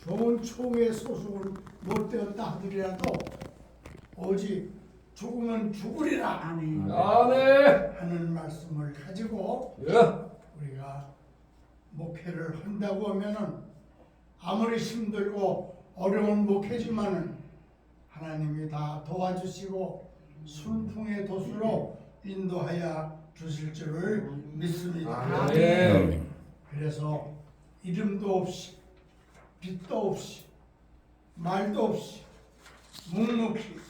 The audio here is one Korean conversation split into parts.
좋은 총에 소속을 못되었다 하더라도 오직 죽으면 죽으리라 아멘. 아멘. 하는 말씀을 가지고 예. 우리가 목회를 한다고 하면은 아무리 힘들고 어려운 목회지만은 하나님이 다 도와주시고 순풍의 도수로 인도하여 주실 줄을 믿습니다. 아멘. 그래서 이름도 없이 빛도 없이 말도 없이 묵묵히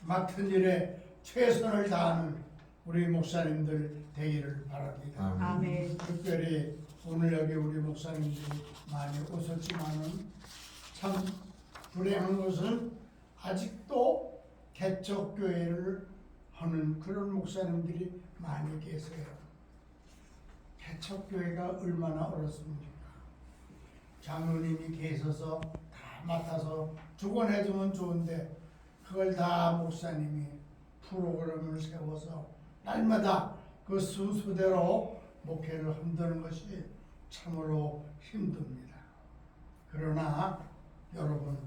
맡은 일에 최선을 다하는 우리 목사님들 되기를 바랍니다. 아멘. 특별히 오늘 여기 우리 목사님들이 많이 오셨지만은 참 불행한 것은 아직도 개척교회를 하는 그런 목사님들이 많이 계세요. 개척교회가 얼마나 어렵습니까? 장로님이 계셔서 다 맡아서 주관해주면 좋은데 그걸 다 목사님이 프로그램을 세워서 날마다 그 순서대로 목회를 한다는 것이 참으로 힘듭니다. 그러나 여러분,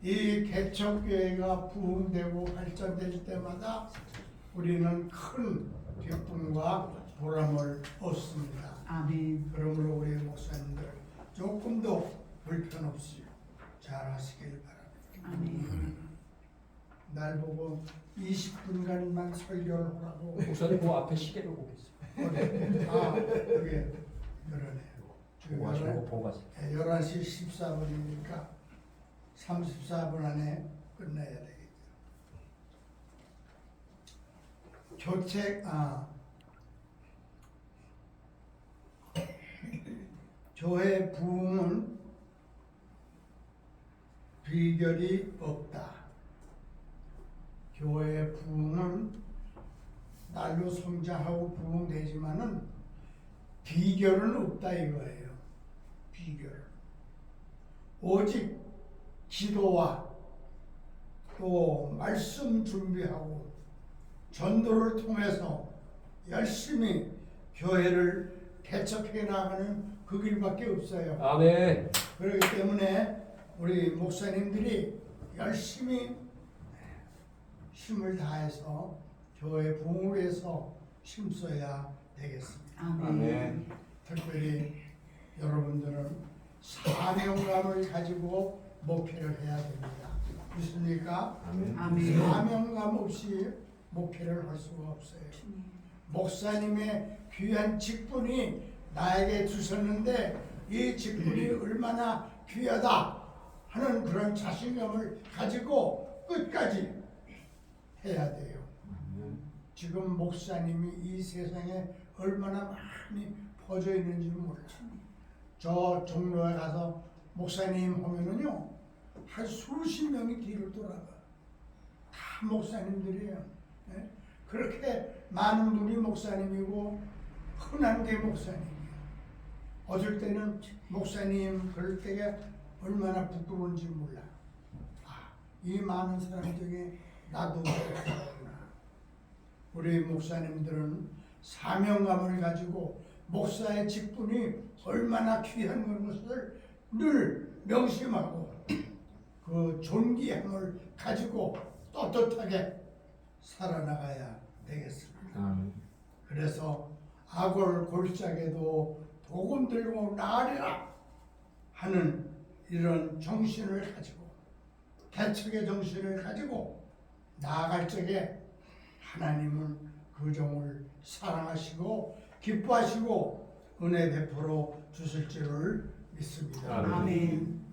이 개척교회가 부흥되고 발전될 때마다 우리는 큰 기쁨과 보람을 얻습니다. 아멘. 그러므로 우리 목사님들 조금도 불편 없이 잘 하시길 바랍니다. 아멘. 날 보고 20분간만 설교를 하라고. 목사님 그 앞에 시계를 보고 있어요. 아, 그게 그러네요. 보고 하시고 보고 하시고. 11시 14분이니까 34분 안에 끝내야 되겠죠. 교회 부흥은 비결이 없다. 교회 부흥은 날로 성장하고 부흥되지만은 비결은 없다 이거예요. 비결. 오직 기도와 또 말씀 준비하고 전도를 통해서 열심히 교회를 개척해 나가는 그 길밖에 없어요. 아멘. 그렇기 때문에 우리 목사님들이 열심히 힘을 다해서 교회 부흥을 위해서 힘써야 되겠습니다. 아멘. 특별히 여러분들은 사명감을 가지고 목회를 해야 됩니다. 믿습니까? 아멘. 사명감 없이 목회를 할 수가 없어요. 목사님의 귀한 직분이 나에게 주셨는데 이 직분이 얼마나 귀하다 하는 그런 자신감을 가지고 끝까지 해야 돼요. 지금 목사님이 이 세상에 얼마나 많이 퍼져 있는지 몰라요. 저 종로에 가서 목사님 하면은요 한 수십 명이 뒤를 돌아가. 다 목사님들이에요. 네? 그렇게 많은 분이 목사님이고 흔한 게 목사님이에요. 어쩔 때는 목사님 그럴 때가 얼마나 부끄러운지 몰라. 아, 이 많은 사람 중에 나도 그렇구나. 우리 목사님들은 사명감을 가지고 목사의 직분이 얼마나 귀한 것을 늘 명심하고 그 존귀함을 가지고 떳떳하게 살아나가야 되겠습니다. 그래서 악을 골짜기에도 복음 들고 나아리라 하는 이런 정신을 가지고 개척의 정신을 가지고 나아갈 적에 하나님은 그 종을 사랑하시고 기뻐하시고 은혜 베풀어 주실 줄을 믿습니다. 아멘.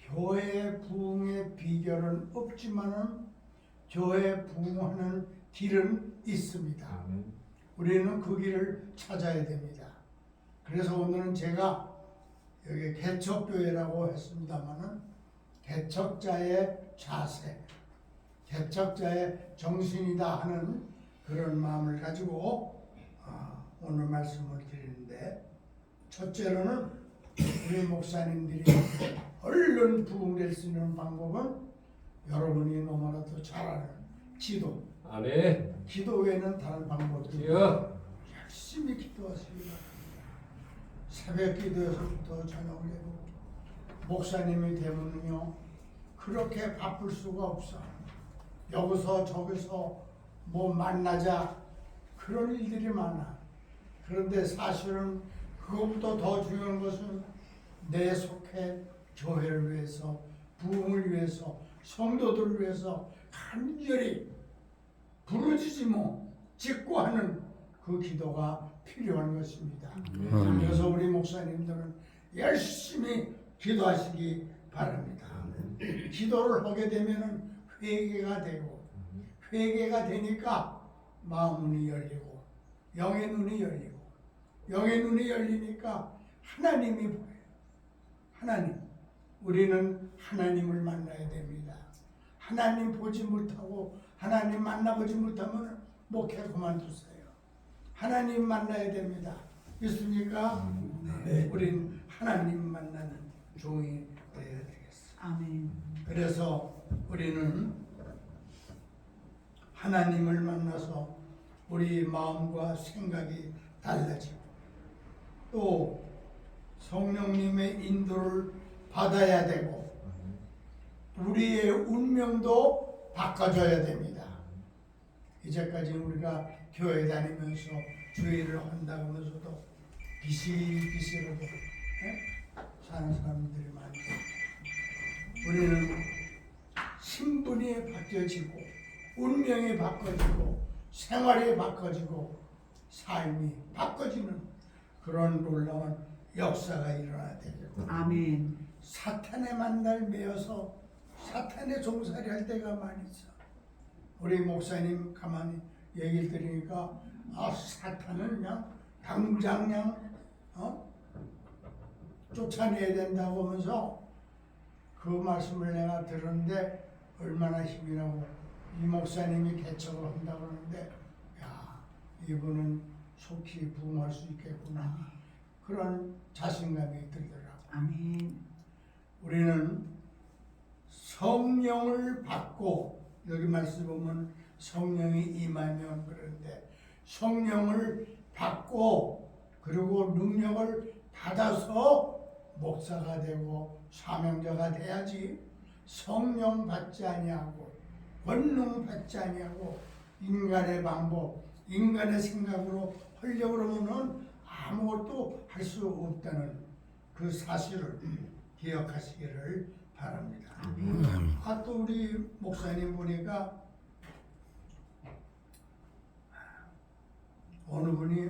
교회 부흥의 비결은 없지만은 교회 부흥하는 길은 있습니다. 우리는 그 길을 찾아야 됩니다. 그래서 오늘은 제가 여기 개척교회라고 했습니다만은 개척자의 자세, 개척자의 정신이다 하는 그런 마음을 가지고 오늘 말씀을 드리는데, 첫째로는 우리 목사님들이 얼른 부흥될 수 있는 방법은 여러분이 너무나도 잘 아는 기도. 아멘. 기도 외에는 다른 방법이 예. 없어요. 열심히 기도하시기 바랍니다. 새벽 기도에서부터 저녁 되고 목사님이 되면요 그렇게 바쁠 수가 없어. 여기서 저기서 뭐 만나자 그런 일들이 많아. 그런데 사실은 그것보다 더 중요한 것은 내 속해 교회를 위해서, 부흥을 위해서, 성도들을 위해서 간절히 부르짖지 뭐 직구하는 그 기도가 필요한 것입니다. 그래서 우리 목사님들은 열심히 기도하시기 바랍니다. 기도를 하게 되면은 회개가 되고, 회개가 되니까 마음 눈이 열리고, 영의 눈이 열리고, 영의 눈이 열리니까 하나님이 보여요. 하나님. 우리는 하나님을 만나야 됩니다. 하나님 보지 못하고 하나님 만나보지 못하면 목회 그만두세요. 하나님 만나야 됩니다. 믿습니까? 네. 우린 하나님 만나는 종이 되어야 되겠어요. 아멘. 그래서 우리는 하나님을 만나서 우리 마음과 생각이 달라지고 또 성령님의 인도를 받아야 되고 우리의 운명도 바꿔줘야 됩니다. 이제까지 우리가 교회 다니면서 주의를 한다고 하면서도 비실비실하게 사는 사람들이 많이 있습니다. 우리는 신분이 바뀌어지고 운명이 바꿔지고 생활이 바꿔지고 삶이 바꿔지는 그런 놀라운 역사가 일어나야 되겠고 아멘. 사탄의 만날 매여서 사탄의 종살이 할 때가 많이 있어. 우리 목사님 가만히 얘기를 들으니까 사탄은 그냥 당장 그냥 쫓아내야 된다고 하면서 그 말씀을 내가 들었는데 얼마나 힘이 나고 이 목사님이 개척을 한다고 하는데 야 이분은 속히 부흥할 수 있겠구나 그런 자신감이 들더라고. 아멘. 우리는 성령을 받고 여기 말씀 보면 성령이 임하면 그런데 성령을 받고 그리고 능력을 받아서 목사가 되고 사명자가 돼야지 성령 받지 아니하고 권능 받지 아니하고 인간의 방법, 인간의 생각으로 하려고 그러면은 아무것도 할 수 없다는 그 사실을 기억하시기를 바랍니다. 또 우리 목사님 보니까 어느 분이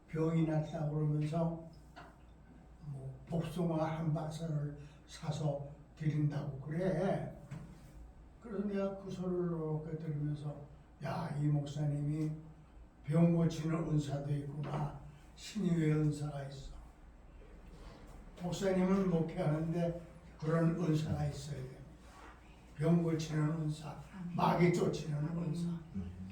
병이 났다고 그러면서 뭐 복숭아 한 박스를 사서 드린다고 그래. 그래서 내가 그 소리를 이렇게 들으면서 야, 이 목사님이 병 고치는 은사도 있구나. 신유의 은사가 있어. 목사님은 목회하는데 그런 은사가 있어야 됩니다. 병 고치는 은사, 마귀 쫓는 은사.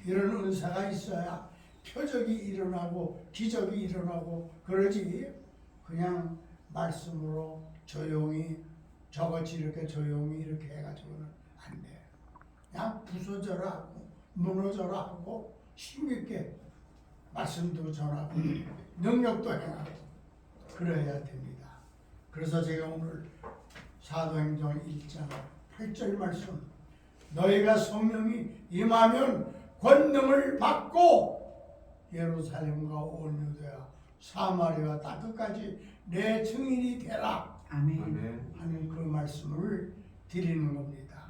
이런 은사가 있어야 표적이 일어나고 기적이 일어나고 그러지 그냥 말씀으로 조용히 저같이 이렇게 조용히 이렇게 해가지고는 안 돼. 그냥 부서져라 하고 무너져라 하고 힘있게 말씀도 전하고 능력도 행하고 그래야 됩니다. 그래서 제가 오늘 사도행전 1장 8절 말씀 너희가 성령이 임하면 권능을 받고 예루살렘과 온 유대와 사마리아 다 끝까지 내 증인이 되라 아멘. 하는 그 말씀을 드리는 겁니다.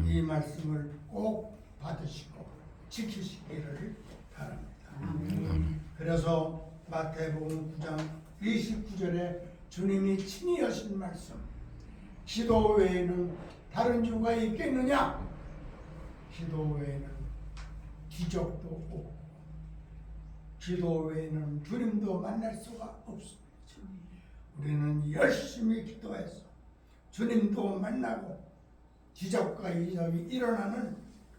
이 말씀을 꼭 받으시고 지키시기를 바랍니다. 그래서 마태복음 9장 29절에 주님이 친히 하신 말씀 기도 외에는 다른 주가 있겠느냐? 기도 외에는 기적도 없고 기도 외에는 주님도 만날 수가 없습니다. 우리는 열심히 기도해서 주님도 만나고 기적과 이적이 일어나는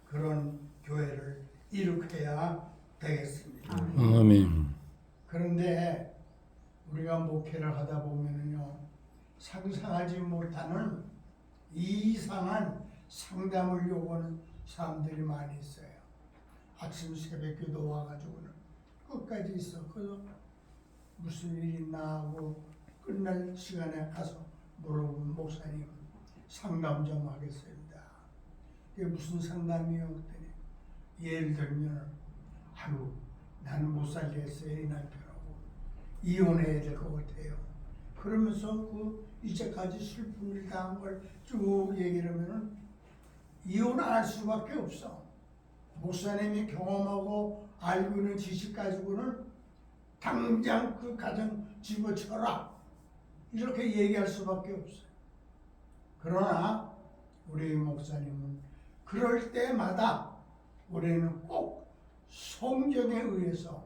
그런 교회를 일으켜야 되겠습니다. 아멘. 그런데 우리가 목회를 하다 보면요 상상하지 못하는 이상한 상담을 요구하는 사람들이 많이 있어요. 아침 새벽 기도 와가지고는 끝까지 있어. 그래서 무슨 일이 있나 하고 끝날 시간에 가서 물어본 목사님 상담 좀 하겠습니다. 이게 무슨 상담이요? 그랬더니 예를 들면 아유 나는 못 살겠어요 이 남편하고 이혼해야 될 것 같아요. 그러면서 그 이제까지 슬픔을 당한 걸 쭉 얘기를 하면은 이혼 안 할 수밖에 없어. 목사님이 경험하고 알고 있는 지식 가지고는 당장 그 가정 집어쳐라 이렇게 얘기할 수밖에 없어요. 그러나 우리 목사님은 그럴 때마다 우리는 꼭 성경에 의해서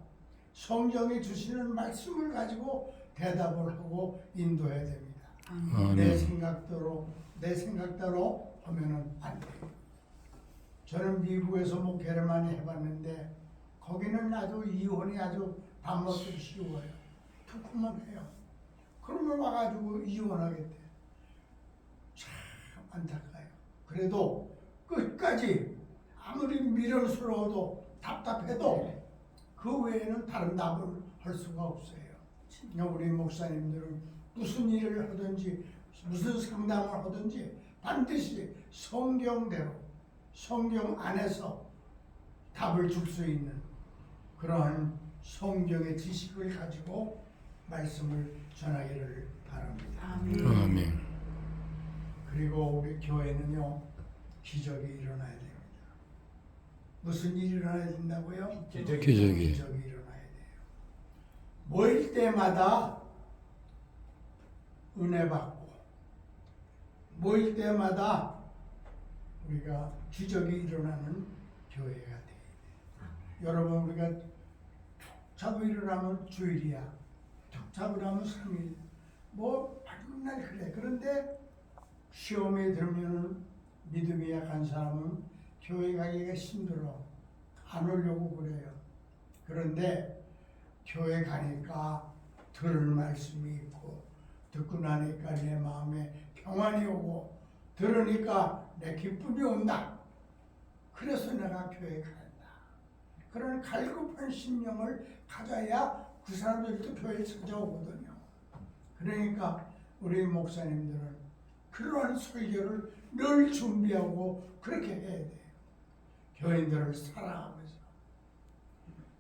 성경이 주시는 말씀을 가지고 대답을 하고 인도해야 됩니다. 내 생각대로 하면은 안 돼요. 저는 미국에서 목회를 많이 해봤는데 거기는 아주 이혼이 아주 밥 먹기 쉬워요. 투쿠만 해요. 그러면 와가지고 이혼하겠대. 참 안타까워요. 그래도 끝까지 아무리 미련스러워도 답답해도 그 외에는 다른 답을 할 수가 없어요. 우리 목사님들은 무슨 일을 하든지 무슨 상담을 하든지 반드시 성경대로 성경 안에서 답을 줄 수 있는 그러한 성경의 지식을 가지고 말씀을 전하기를 바랍니다. 아멘. 그리고 우리 교회는요 기적이 일어나야 됩니다. 무슨 일이 일어나야 된다고요? 기적이. 기적이. 기적이 일어나야 돼요. 모일 때마다 은혜 받고 모일 때마다 우리가 기적이 일어나는 교회가 돼야 돼요. 여러분 우리가 툭 자고 일어나면 주일이야. 툭 자고 일어나면 3일. 뭐 맨날 그래. 그런데 시험에 들면은 믿음이 약한 사람은 교회 가기가 힘들어. 안 오려고 그래요. 그런데 교회 가니까 들을 말씀이 있고 듣고 나니까 내 마음에 평안이 오고 들으니까 내 기쁨이 온다. 그래서 내가 교회 간다. 그런 갈급한 심령을 가져야 그 사람들도 교회에 찾아오거든요. 그러니까 우리 목사님들은 그러한 설교를 늘 준비하고 그렇게 해야 돼요. 교인들을 사랑하면서.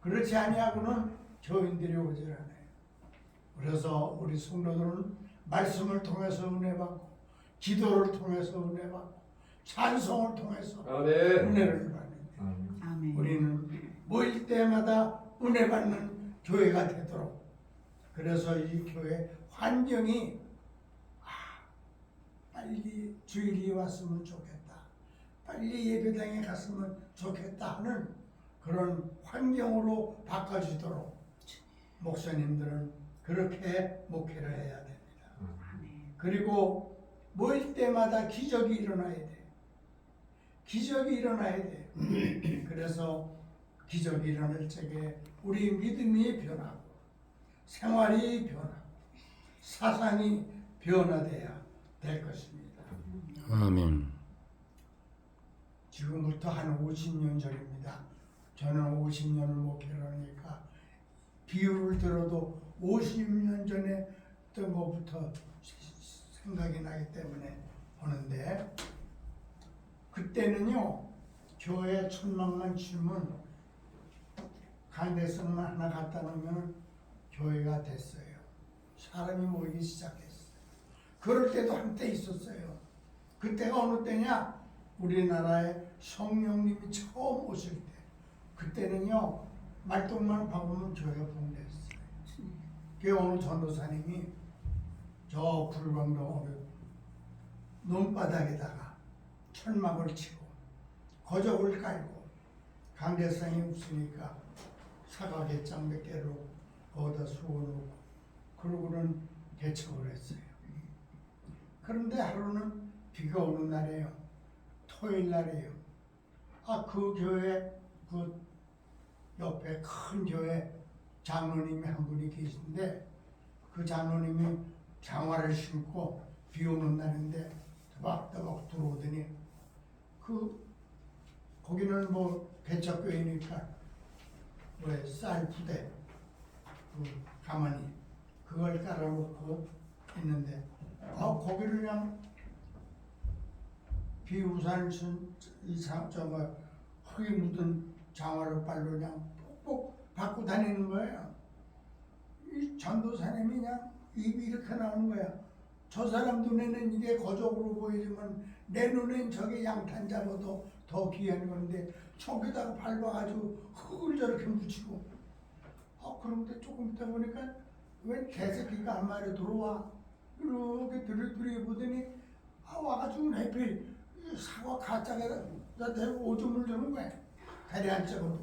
그렇지 아니하고는 교인들이 오질 않아요. 그래서 우리 성도들은 말씀을 통해서 은혜 받고 기도를 통해서 은혜 받고 찬송을 통해서 은혜를 받는데 아멘. 우리는 모일 때마다 은혜 받는 교회가 되도록 그래서 이 교회 환경이 빨리 주일이 왔으면 좋겠다. 빨리 예배당에 갔으면 좋겠다 하는 그런 환경으로 바꿔주도록 목사님들은 그렇게 목회를 해야 됩니다. 그리고 모일 때마다 기적이 일어나야 돼. 기적이 일어나야 돼. 그래서 기적이 일어날 적에 우리 믿음이 변하고 생활이 변하고 사상이 변화돼야 될 것입니다. 아멘. 지금부터 한 50년 전입니다. 저는 50년을 목회를 하니까 비유를 들어도 50년 전에 했던 것부터 생각이 나기 때문에 보는데 그때는요 교회 천막만 치면 간대성만 하나 갖다 놓으면 교회가 됐어요. 사람이 모이기 시작했어요. 그럴 때도 한때 있었어요. 그때가 어느 때냐? 우리나라에 성령님이 처음 오실 때 그때는요 말동만 박으면 교회가 붕괴했어요. 그 어느 전도사님이 저 불광동 어느 논바닥에다가 천막을 치고 거적을 깔고 강대상이 없으니까 사각의장 몇 개로 거기다 수어놓고 그러고는 개척을 했어요. 그런데 하루는 비가 오는 날이에요. 토요일 날이에요. 그 교회 그 옆에 큰 교회 장로님이 한 분이 계신데 그 장로님이 장화를 신고 비 오는 날인데 또박또박 들어오더니 거기는 뭐 개척교회니까 왜 쌀 부대 가만히 그걸 깔아놓고 있는데 거기를 그냥 비우산 저거 흙이 묻은 장화를 발로 그냥 뽁뽁 받고 다니는 거예요. 이 전도사님이 그냥 입이 이렇게 나오는 거야. 저 사람 눈에는 이게 거적으로 보이지만 내 눈엔 저게 양탄 잡아도 더 귀한 건데 저기다가 밟아가지고 흙을 저렇게 묻히고 그런데 조금 있다 보니까 왜 개새끼가 한 마리 들어와 이렇게 들여보더니 와가지고 해필 사과 가짝에다 대고 오줌을 주는 거야. 다리 한쪽으로.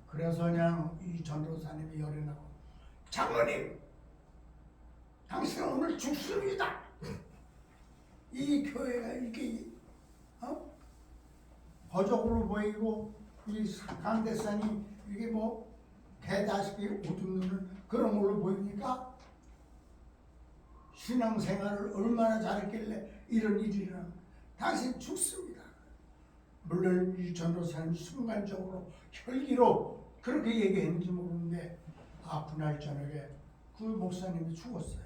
그래서 그냥 이 전도사님이 열이 나고 장로님 당신은 오늘 죽습니다. 이 교회가 이렇게 거적으로 보이고 이 강대산이 이게 뭐 개다시피 오줌 누는 그런 걸로 보이니까 신앙생활을 얼마나 잘했길래 이런 일이 일어나. 당신 죽습니다. 물론 이 전도사님 순간적으로 혈기로 그렇게 얘기했는지 모르는데 그날 저녁에 그 목사님이 죽었어요.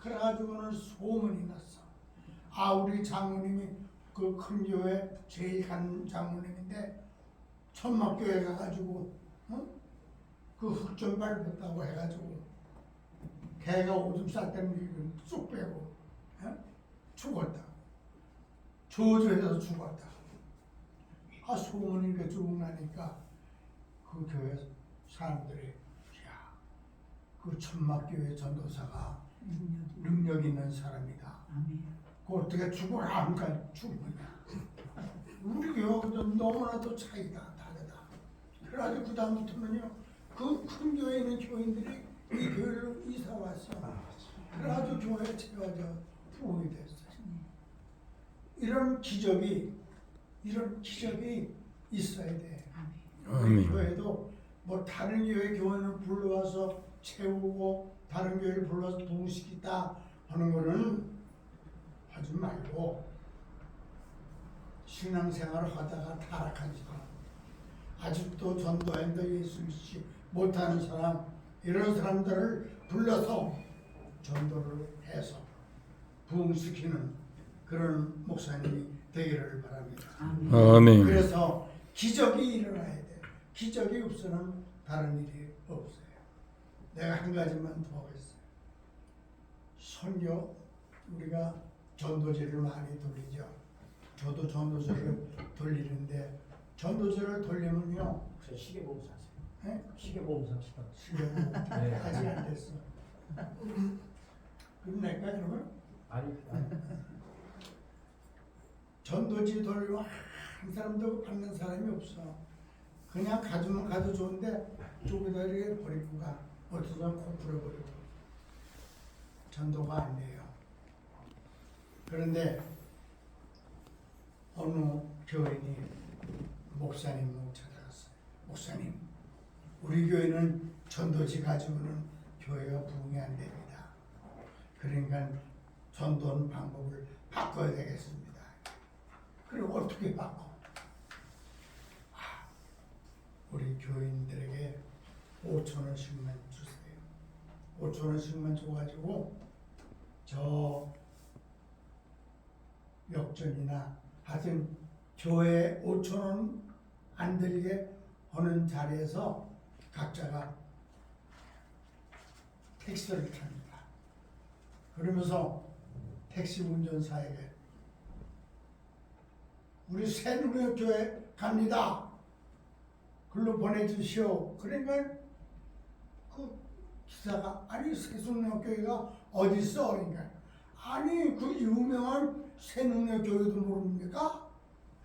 그래가지고는 소문이 났어. 우리 장모님이 그 큰 교회 제일 간 장모님인데 천막교회 가가지고 그 흙 좀 밟았다고 해가지고 개가 오줌 쌀 때는 쑥 빼고 죽었다. 저주해서 죽었다. 소문이 이렇게 쭉 나니까 그 교회 사람들이 그 천막교회 전도사가 능력 있는 사람이다. 그 어떻게 죽어라 하니까 죽으냐. 우리 교회하고는 너무나도 차이가 다르다. 그래가지고 그 다음부터는요 그 큰 교회에 있는 교인들이 이 교회로 이사 왔어. 그래가지고 교회 채워져 부흥이 됐어요. 이런 기적이 있어야 돼. 우리 교회도 뭐 다른 교회 교인을 불러와서 채우고 다른 교회를 불러서 부흥시키다 하는 거는 하지 말고 신앙생활을 하다가 타락한 사람, 아직도 전도행도 예수 믿지 못하는 사람, 이런 사람들을 불러서 전도를 해서 부흥시키는 그런 목사님이 되기를 바랍니다. 아멘. 그래서 기적이 일어나야 돼. 기적이 없으면 다른 일이 없어요. 내가 한 가지만 더 하겠어요. 선교, 우리가 전도제를 많이 돌리죠. 저도 전도제를 돌리는데 전도제를 돌리면요. 시계 보고 사세요. 네? 시계 보고 삽시다. 네. 아직 안 됐어. 그럼 내가 그러면 아니. 전도지 돌리면 한 사람도 받는 사람이 없어. 그냥 가주면 가도 좋은데 쪼개다 이렇게 버리고 가. 어떤 사람 코 풀어버리고. 전도가 안 돼요. 그런데 어느 교인이 목사님을 찾아갔어요. 목사님, 우리 교회는 전도지 가지고는 교회가 부흥이 안 됩니다. 그러니까 전도하는 방법을 바꿔야 되겠습니다. 그리고 어떻게 바꿔? 우리 교인들에게 5,000원씩만 주세요. 5,000원씩만 줘가지고 저 역전이나 하여튼 교회 5,000원 안 들게 하는 자리에서 각자가 택시를 탑니다. 그러면서 택시 운전사에게 우리 새누리교회 갑니다. 글로 보내주시오. 그러니까 그 기사가 아니 새누리교회가 어디 있어? 그러니까 아니 그 유명한 새누리교회도 모릅니까?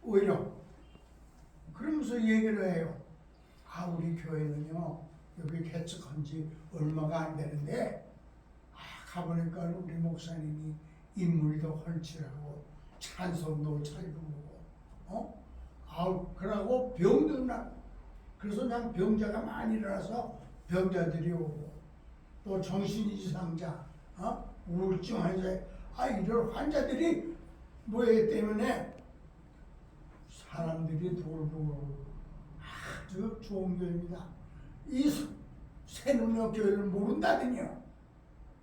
오히려 그러면서 얘기를 해요. 우리 교회는요 여기 개척한 지 얼마가 안 되는데 가보니까 우리 목사님이 인물도 헐칠하고 찬송도 잘 부르고 그러고 병도 나. 그래서 그냥 병자가 많이 일어나서 병자들이 오고 또 정신 이상자, 우울증 환자, 이런 환자들이 뭐에 때문에 사람들이 돌보고 아주 좋은 교회입니다. 이 새누리교회를 모른다더니요.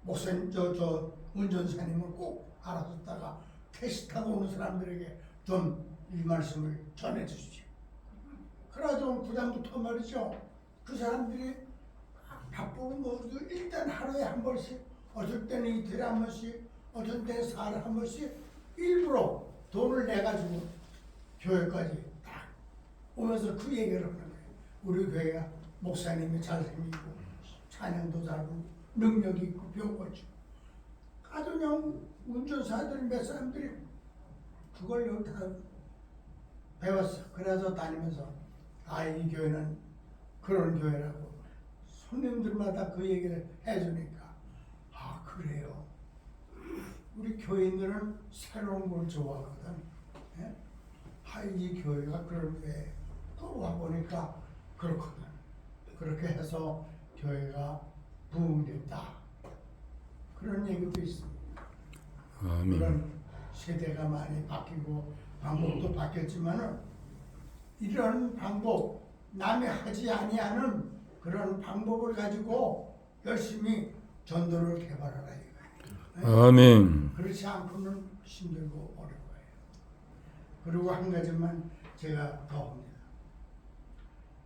목사님 저 운전사님은 꼭 알아듣다가 택시 타고 오는 사람들에게 좀 이 말씀을 전해 주십시오. 그래가지고 그다음부터 말이죠. 그 사람들이 바쁘고 뭐도 일단 하루에 한 번씩, 어쩔 때는 이틀에 한 번씩, 어쩔 때는 사흘에 한 번씩 일부러 돈을 내가지고 교회까지 딱 오면서 그 얘기를 하는 거예요. 우리 교회가 목사님이 잘생기고 찬양도 잘하고 능력이 있고 병고치고 아주 그냥 운전사들 몇 사람들이 그걸 여기 다 배웠어. 그래서 다니면서 이 교회는 그런 교회라고 손님들마다 그 얘기를 해주니까 그래요. 우리 교인들은 새로운 걸 좋아하거든. 예? 이 교회가 그런 교회 또 와보니까 그렇거든. 그렇게 해서 교회가 부흥됐다. 그런 얘기도 있습니다. 아멘. 그런 세대가 많이 바뀌고 방법도 바뀌었지만은 이런 방법 남이 하지 아니하는 그런 방법을 가지고 열심히 전도를 개발하라 이거예요. 아멘. 그렇지 않고는 힘들고 어려워요. 그리고 한 가지만 제가 더 합니다.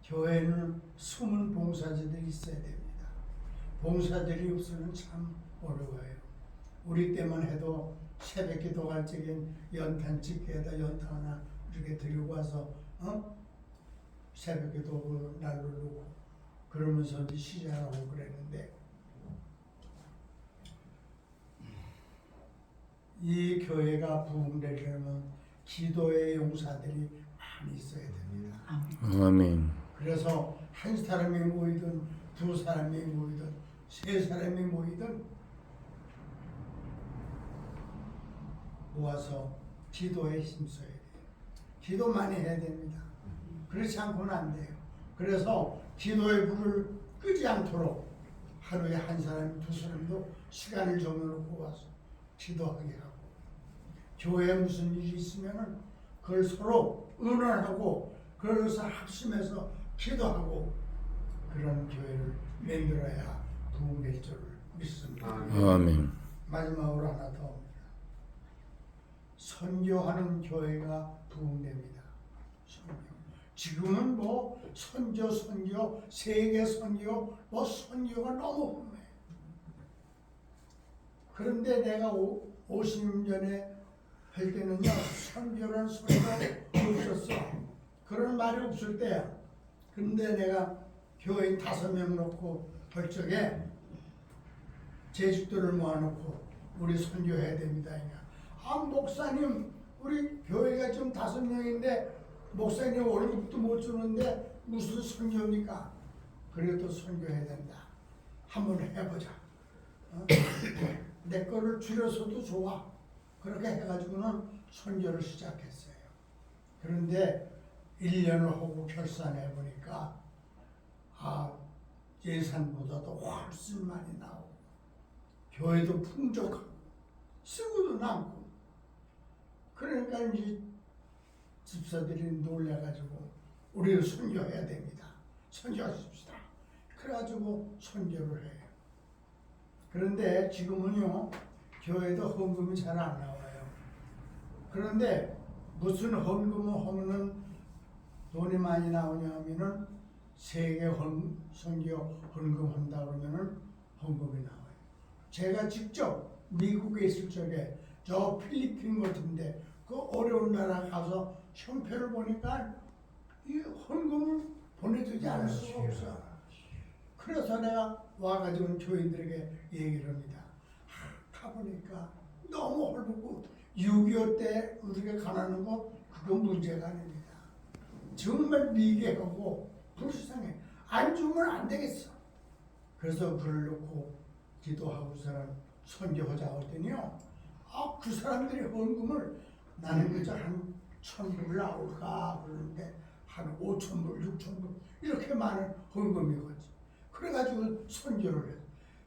교회는 숨은 봉사자들이 있어야 됩니다. 봉사들이 없으면 참 어려워요. 우리 때만 해도 새벽기도 갈 적엔 연탄 집게에다 연탄 하나 이렇게 들고 와서 새벽기도 그 난로 놓고 그러면서 이제 시작하고 그랬는데 이 교회가 부흥되려면 기도의 용사들이 많이 있어야 됩니다. 아멘. 그래서 한 사람이 모이든 두 사람이 모이든 세 사람이 모이든 모아서 기도에 힘써야 돼요. 기도 많이 해야 됩니다. 그렇지 않고는 안 돼요. 그래서 기도의 불을 끄지 않도록 하루에 한 사람, 두 사람도 시간을 정해놓고 와서 기도하게 하고 교회에 무슨 일이 있으면은 그걸 서로 의논하고 그래서 합심해서 기도하고 그런 교회를 만들어야 부흥될 줄 믿습니다. 아멘. 마지막으로 하나 더 합니다. 선교하는 교회가 부흥됩니다. 선교. 지금은 뭐 선교, 세계 선교, 뭐 선교가 너무 험해. 그런데 내가 50년 전에 할 때는요, 선교라는 소리가 없었어. 그런 말이 없을 때야. 근데 내가 교인 5명 놓고 할 적에 재직들을 모아놓고 우리 선교해야 됩니다. 목사님, 우리 교회가 지금 5명인데 목사님 월급도 못 주는데 무슨 선교입니까? 그래도 선교해야 된다. 한번 해보자. 내 거를 줄여서도 좋아. 그렇게 해가지고는 선교를 시작했어요. 그런데 1년을 하고 결산해 보니까 예산보다도 훨씬 많이 나오고 교회도 풍족하고 쓰고도 남고 그러니까 이제 집사들이 놀래가지고 우리를 선교해야 됩니다. 선교하십시다. 그래가지고 선교를 해요. 그런데 지금은요 교회도 헌금이 잘 안 나와요. 그런데 무슨 헌금을 하면은 돈이 많이 나오냐 하면은 세계 선교 헌금한다 그러면은 헌금이 나와요. 제가 직접 미국에 있을 적에 저 필리핀 같은데 그 어려운 나라 가서 형편을 보니까 이 헌금을 보내주지 않을 수가 없어. 그래서 내가 와가지고 교인들에게 얘기를 합니다. 가보니까 너무 헐벗고 6.25 때 우리가 가난한 거 그건 문제가 아닙니다. 정말 미개하고 불쌍해. 안 주면 안 되겠어. 그래서 글을 놓고 기도하고 사람 선교하자 했더니요. 그 사람들이 헌금을 나는 그저 한 1,000불 나올까 그러는데 한 5,000불, 6,000불 이렇게 많은 헌금이거든. 그래가지고 선교를 해.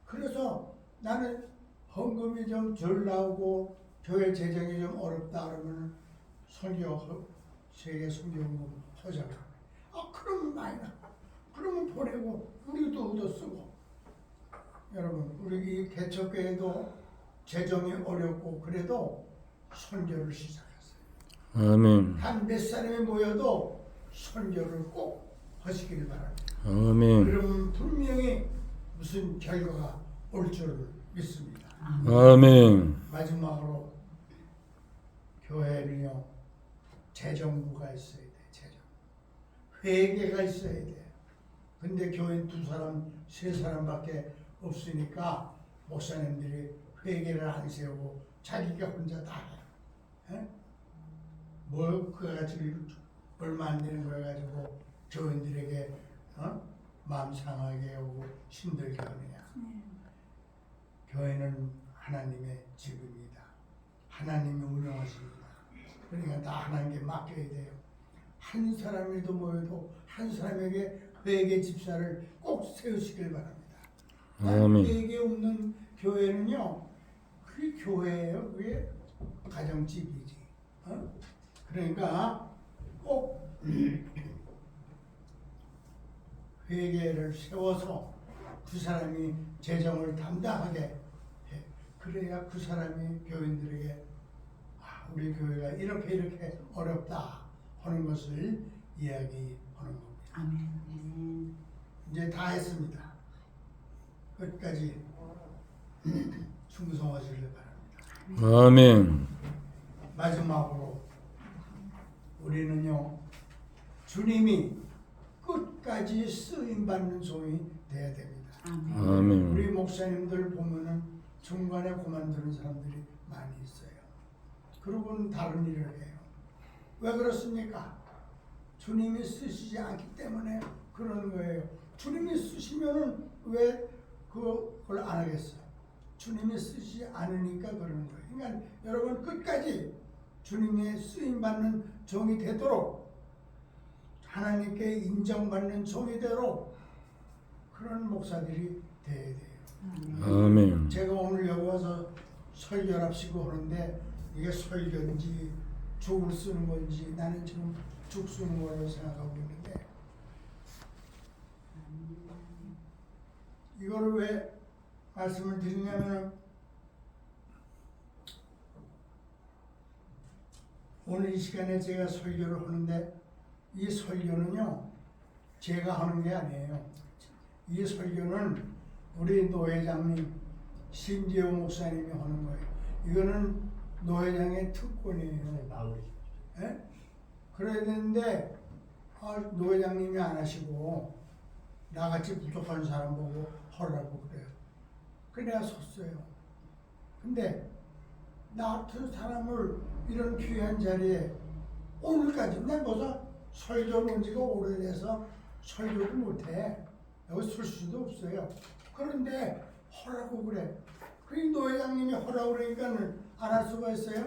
그래서 나는 헌금이 좀 덜 나오고 교회 재정이 좀 어렵다 그러면 세계 선교헌금 하자고. 그러면 많이 나. 그러면 보내고 우리도 얻어 쓰고. 여러분 우리 이 개척교회도 재정이 어렵고 그래도 선교를 시작했어요. 아멘. 한 몇 사람이 모여도 선교를 꼭 하시길 바랍니다. 아멘. 그러면 분명히 무슨 결과가 올 줄을 믿습니다. 아멘. 마지막으로 교회는요 재정부가 있어야 돼. 재정 회계가 있어야 돼. 근데 교인 2사람 3사람밖에 없으니까 목사님들이 회계를 안 세우고 자기가 혼자 다 해. 에? 뭐 그거 가지고 얼마 안 되는 거 가지고 교인들에게 마음 상하게 하고 힘들게 하느냐. 교회는 하나님의 집입니다. 하나님이 운영하십니다. 그러니까 다 하나님께 맡겨야 돼요. 한 사람이라도 모여도 한 사람에게 회개 집사를 꼭 세우시길 바랍니다. 아멘. 회개 없는 교회는요, 그게 교회예요. 그게 가정집이지. 그러니까 꼭 회개를 세워서 그 사람이 재정을 담당하게 해. 그래야 그 사람이 교인들에게 우리 교회가 이렇게 어렵다 하는 것을 이야기하는 겁니다. 아멘. 이제 다 했습니다. 끝까지 충성하시길 바랍니다. 아멘. 마지막으로 우리는요 주님이 끝까지 쓰임받는 종이 돼야 됩니다. 아멘. 우리 목사님들 보면은 중간에 그만두는 사람들이 많이 있어요. 그러고는 다른 일을 해요. 왜 그렇습니까? 주님이 쓰시지 않기 때문에 그러는 거예요. 주님이 쓰시면은 왜 그걸 안 하겠어요? 주님이 쓰시지 않으니까 그러는 거예요. 그러니까 여러분 끝까지 주님의 쓰임받는 종이 되도록 하나님께 인정받는 종이 되도록 그런 목사들이 돼야 돼요. 아멘. 제가 오늘 여기 와서 설교랍시고 하는데 이게 설교인지 죽을 쓰는 건지 나는 지금 죽 쓰는 거라고 생각하고 있는데 이거를 왜 말씀을 드리냐면 오늘 이 시간에 제가 설교를 하는데 이 설교는요 제가 하는 게 아니에요. 이 설교는 우리 노회장님 신재호 목사님이 하는 거예요. 이거는 노회장의 특권이에요. 예? 그래야 되는데 노회장님이 안 하시고 나같이 부족한 사람 보고 하라고 그래요. 그래 내가 섰어요. 근데 나 같은 사람을 이런 귀한 자리에 오늘까지 난 벌써 설교 온 지가 오래돼서 설교를 못해. 여기 쓸 수도 없어요. 그런데 하라고 그래. 그 노회장님이 하라고 그러니까는 안 할 수가 있어요?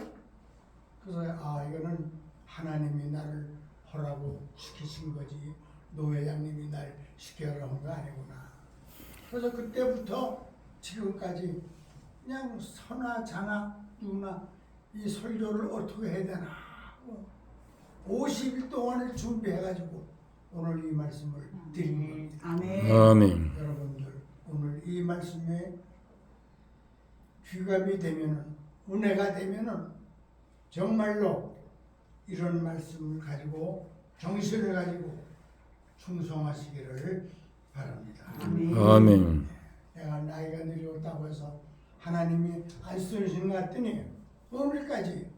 그래서 이거는 하나님이 나를 하라고 시키신 거지 노회장님이 날 시켜라고 한 거 아니구나. 그래서 그때부터 지금까지 그냥 서나 자나 누나 이 설교를 어떻게 해야 되나 50일 동안을 준비해가지고 오늘 이 말씀을 드린 겁니다. 아멘. 아멘. 여러분들 오늘 이 말씀에 귀감이 되면은 은혜가 되면은 정말로 이런 말씀을 가지고 정신을 가지고 충성하시기를 바랍니다. 아멘. 내가 나이가 늙었다고 해서 하나님이 안 쓰시는 것 같더니 오늘까지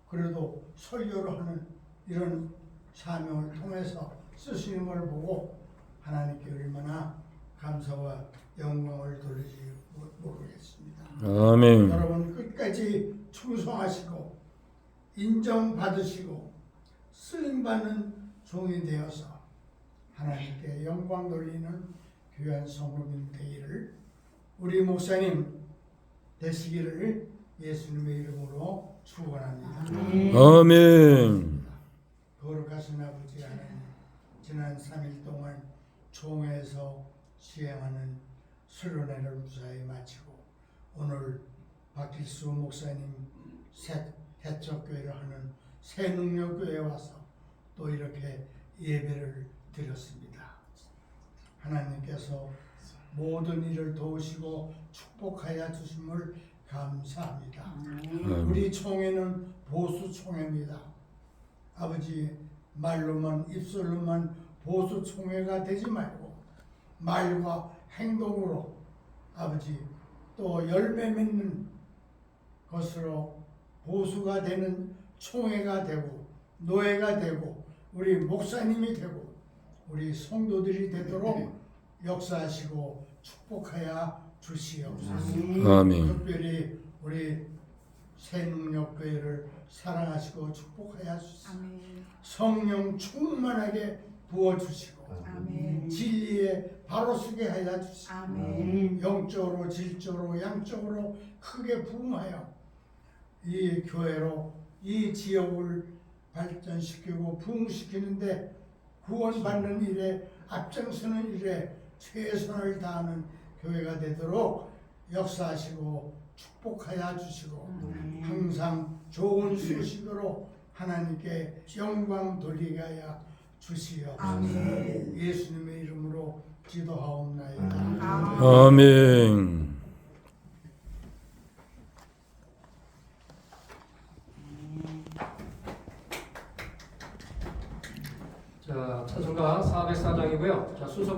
그래도 설교를 하는 이런 사명을 통해서 쓰시는 걸 보고 하나님께 얼마나 감사와 영광을 돌리지 모르겠습니다. 아멘. 여러분 끝까지 충성하시고 인정받으시고 쓰임받는 종이 되어서 하나님께 영광 돌리는 귀한 성도님 되기를 우리 목사님 되시기를 예수님의 이름으로 축원합니다. 아멘. 거룩하신 아버지 하나님 지난 3일 동안 총회에서 수행하는 수련회를 무사히 마치고 오늘 박길수 목사님 개척교회를 하는 새능력교회에 와서 또 이렇게 예배를 드렸습니다. 하나님께서 모든 일을 도우시고 축복하여 주심을 감사합니다. 아멘. 우리 총회는 보수 총회입니다. 아버지, 말로만 입술로만 보수 총회가 되지 말고 말과 행동으로 아버지 또 열매 맺는 것으로 보수가 되는 총회가 되고 노예가 되고 우리 목사님이 되고 우리 성도들이 되도록 역사하시고 축복하여 주시옵소서. 아멘. 특별히 우리 새능력교회를 사랑하시고 축복하여 주시옵소서. 아멘. 성령 충만하게 부어주시고 아멘. 진리에 바로 서게 하여 주시고 아멘. 영적으로 질적으로 양적으로 크게 부흥하여 이 교회로 이 지역을 발전시키고 부흥시키는데 구원받는 일에 앞장서는 일에 최선을 다하는 교회가 되도록 역사하시고 축복하여 주시고 항상 좋은 소식으로 하나님께 영광 돌리게 하여 주시옵소서. 아멘. 예수님의 이름으로 기도하옵나이다. 아멘. 자, 찬송가 404장이고요. 자, 순서